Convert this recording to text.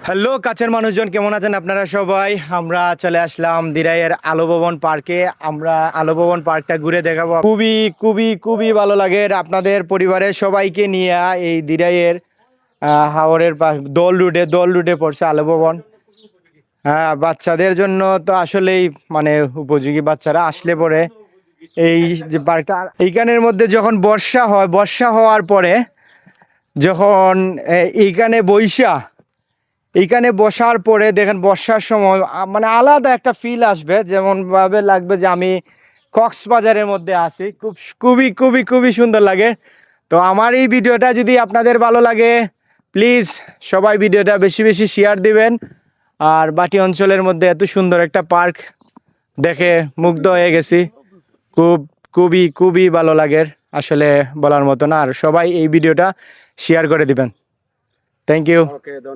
Hello কাছের মানুষজন, কেমন আছেন আপনারা সবাই? আমরা চলে আসলাম দিরাইয়ের আলো ভবন পার্কে। আমরা আলো ভবন পার্কটা ঘুরে দেখাবো। খুবই খুবই খুবই ভালো লাগে আপনাদের পরিবারের সবাইকে নিয়ে এই দিরাইয়ের হাওরের দোল রুটে পড়ছে আলো ভবন। হ্যাঁ, বাচ্চাদের জন্য তো আসলেই মানে উপযোগী। বাচ্চারা আসলে পরে এই যে পার্কটা, এইখানের মধ্যে যখন বর্ষা হওয়ার পরে যখন এইখানে বসার পরে দেখেন বর্ষার সময় মানে আলাদা একটা ফিল আসবে, যেমন ভাবে লাগবে যে আমি কক্সবাজারের মধ্যে আছি। খুবই খুবই খুবই সুন্দর লাগে। তো আমার এই ভিডিওটা যদি আপনাদের ভালো লাগে, প্লিজ সবাই ভিডিওটা বেশি বেশি শেয়ার দিবেন। আর বাটি অঞ্চলের মধ্যে এত সুন্দর একটা পার্ক দেখে মুগ্ধ হয়ে গেছি। খুবই খুবই ভালো লাগে, আসলে বলার মতো না। আর সবাই এই ভিডিওটা শেয়ার করে দিবেন। Thank you.